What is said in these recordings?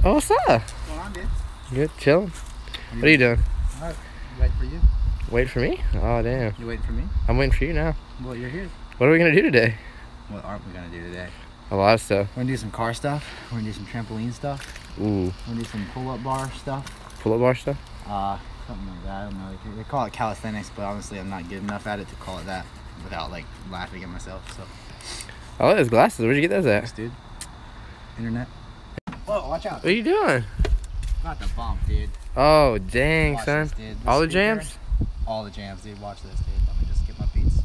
Oh, what's up? What's going on, dude? Good, chilling. What are you doing? Alright, waiting for you. Wait for me? Oh, damn. You waiting for me? I'm waiting for you now. Well, you're here. What are we gonna do today? What aren't we gonna do today? A lot of stuff. We're gonna do some car stuff. We're gonna do some trampoline stuff. Ooh. We're gonna do some pull-up bar stuff. Pull-up bar stuff? Something like that. I don't know. They call it calisthenics, but honestly, I'm not good enough at it to call it that without like laughing at myself. So. I like those glasses. Where'd you get those at? Thanks, dude. Internet. Whoa, watch out. What are you doing? Not the bump, dude. Oh, dang, Watch son. this, dude. All the speaker, jams? All the jams, dude. Watch this, dude. Let me just get my beats.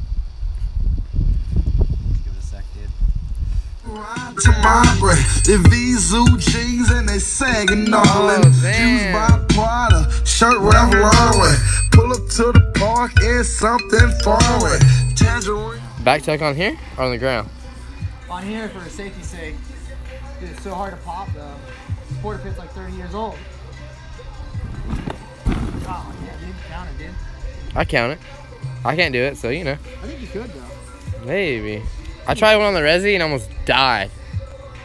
Give it a sec, dude. To my the Vizu jeans and they sagging all in. Shoes by Prada, shirt Ralph Lauren. Pull up to the park in something foreign. Tangerine. Back tuck on here or on the ground? On here for safety's sake. Dude, it's so hard to pop though. This porta pit's like 30 years old. Oh yeah, dude, count it, dude. I count it. I can't do it, so you know. I think you could though. Maybe. I tried one on the resi and almost died.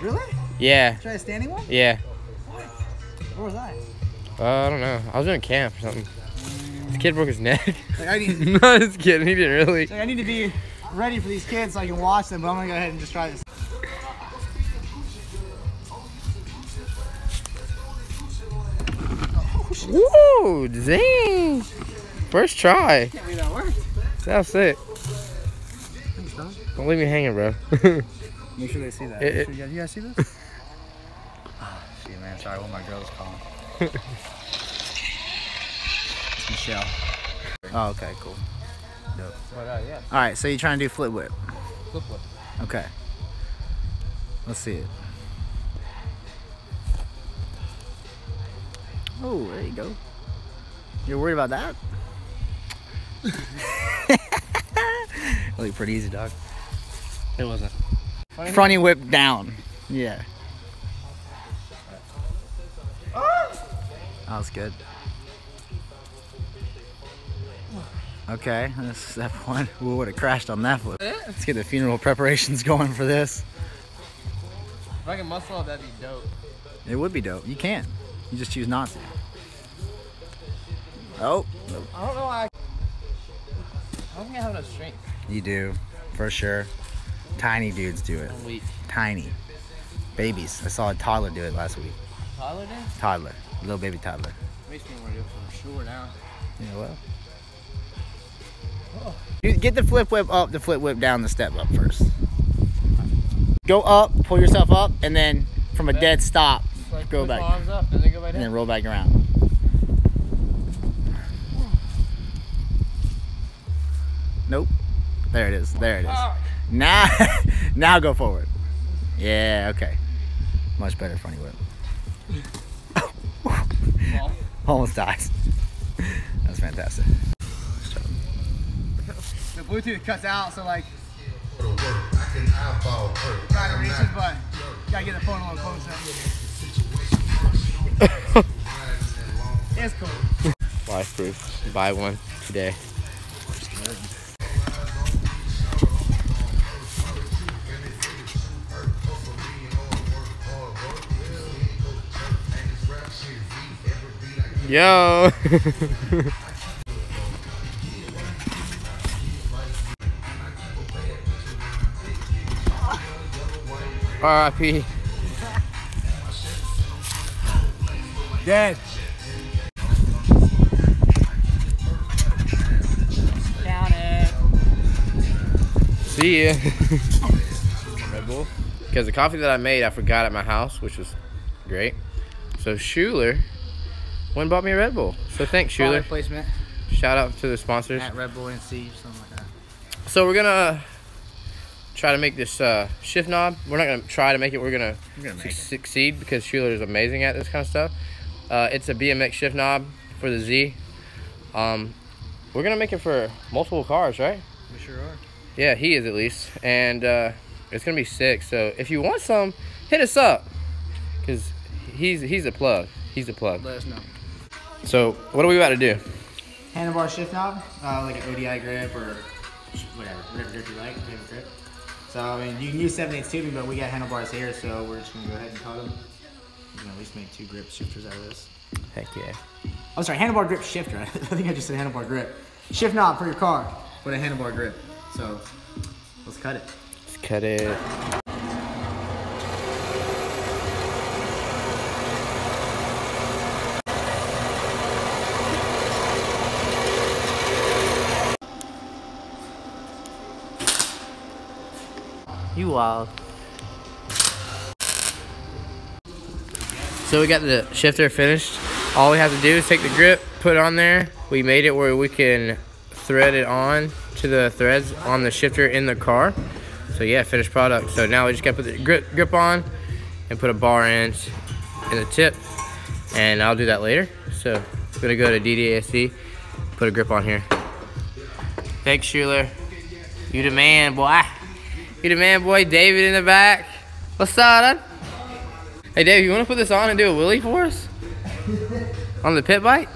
Really? Yeah. Try a standing one? Yeah. What? Where was I? I don't know. I was doing camp or something. This kid broke his neck. Like, I need, No, just kidding. He didn't really. like, I need to be ready for these kids so I can watch them, but I'm gonna go ahead and just try this. Woo! Dang! First try. Can't believe that worked. That was sick. Thanks, dog. Don't leave me hanging, bro. Make sure they see that. You guys see this? Oh, shit, man. Sorry, one of my girls calling. It's Michelle. Oh, okay, cool. Dope. But, yeah. All right, so you're trying to do flip whip. Flip flip. Okay. Let's see it. Oh, there you go. You're worried about that? Really pretty easy, dog. It wasn't. Fronty whip down. Yeah. That was good. Okay, that's step one. We would have crashed on that flip. Let's get the funeral preparations going for this. If I can muscle up, that'd be dope. It would be dope. You can. You just choose not to. Oh. I don't know why. I don't think I have enough strength. You do, for sure. Tiny dudes do it. I'm weak. Tiny. Babies. I saw a toddler do it last week. Tyler did? Toddler. Little baby toddler. Makes me want to do it for sure now. You know what? You get the flip whip up, the flip whip down, the step up first. Go up, pull yourself up, and then from a dead stop, Like go push back. my arms up and then go back And down. then roll back around. Nope. There it is. There it is. Now, now go forward. Yeah, okay. Much better funny whip. Almost dies. That's fantastic. The Bluetooth cuts out, so like, I can eyeball her. trying to reach it, but gotta get the phone a little closer. It's cool. Life proof. Buy one today. Yo. R.I.P. Dead. Count it. See ya. Red Bull. Because the coffee that I made, I forgot at my house, which was great. So Schuler went and bought me a Red Bull. So thanks, Schuler. Product placement. Shout out to the sponsors. At Red Bull NC, something like that. So we're gonna try to make this shift knob. We're not gonna try to make it. We're gonna succeed because Schuler is amazing at this kind of stuff. It's a BMX shift knob for the Z. We're gonna make it for multiple cars, right? We sure are. Yeah, he is at least, and it's gonna be sick. So if you want some, hit us up, cause he's a plug. He's a plug. Let us know. So what are we about to do? Handlebar shift knob, like an ODI grip or whatever grip you like, favorite grip. So I mean, you can use 7/8 tubing, but we got handlebars here, so we're just gonna go ahead and cut them. We can at least make 2 grip shifters out of this. Heck yeah. I'm sorry, handlebar grip shifter. I think I just said handlebar grip. Shift knob for your car, but a handlebar grip. So let's cut it. Let's cut it. You wild. So we got the shifter finished. All we have to do is take the grip, put it on there. We made it where we can thread it on to the threads on the shifter in the car. So yeah, finished product. So now we just gotta put the grip on and put a bar end in the tip. And I'll do that later. So I'm gonna go to DDASC, put a grip on here. Thanks, Schuler. You the man, boy. You the man, boy. David in the back. What's up, dude? Hey, Dave, you want to put this on and do a wheelie for us? On the pit bike?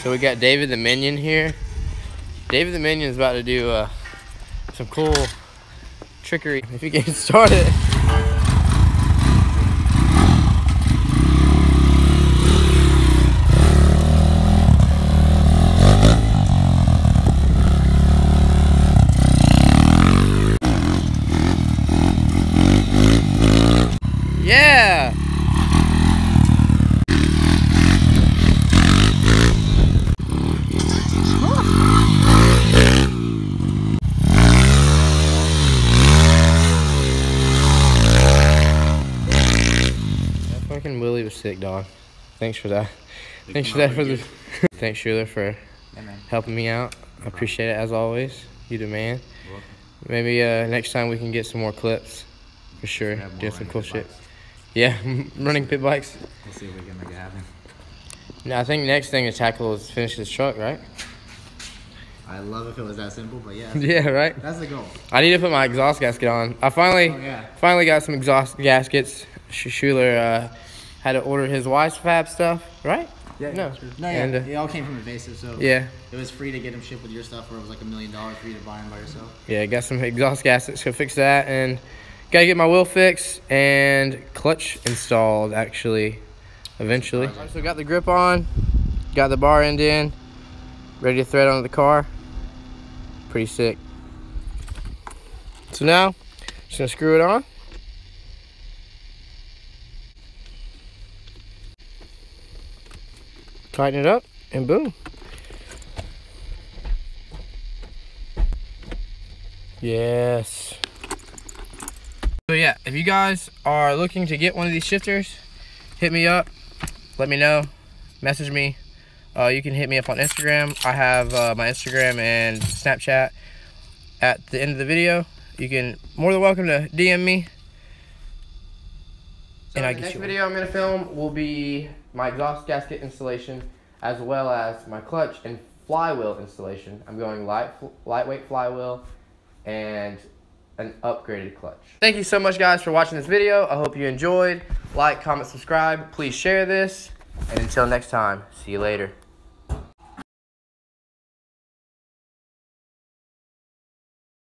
So we got David the Minion here. David the Minion's about to do some cool trickery. If you get started. Yeah! That fucking Willie was sick, dog. Thanks for that. Thanks Schuler for helping me out. I appreciate it as always. You the man. Maybe next time we can get some more clips. For sure. Do some cool shit. Yeah, running pit bikes. We'll see if we can make it happen. Now I think next thing to tackle is finish this truck, right? I love if it was that simple, but yeah. Yeah, right? That's the goal. I need to put my exhaust gasket on. I finally got some exhaust gaskets. Schuler had to order his wife's fab stuff, right? Yeah, no. No, yeah, and, it all came from Evasive, so yeah, it was free to get them shipped with your stuff, where it was like $1 million for you to buy them by yourself. Yeah, got some exhaust gaskets, so fix that, and gotta get my wheel fixed and clutch installed, actually, eventually. Right, so got the grip on, got the bar end in, ready to thread onto the car. Pretty sick. So now, just gonna screw it on. Tighten it up, and boom. Yes. So yeah, if you guys are looking to get one of these shifters, hit me up, let me know, message me. You can hit me up on Instagram. I have my Instagram and Snapchat at the end of the video. You can, more than welcome to DM me. So the next video I'm gonna film will be my exhaust gasket installation, as well as my clutch and flywheel installation. I'm going lightweight flywheel and an upgraded clutch. Thank you so much, guys, for watching this video. I hope you enjoyed. Like, comment, subscribe. Please share this. And until next time, see you later.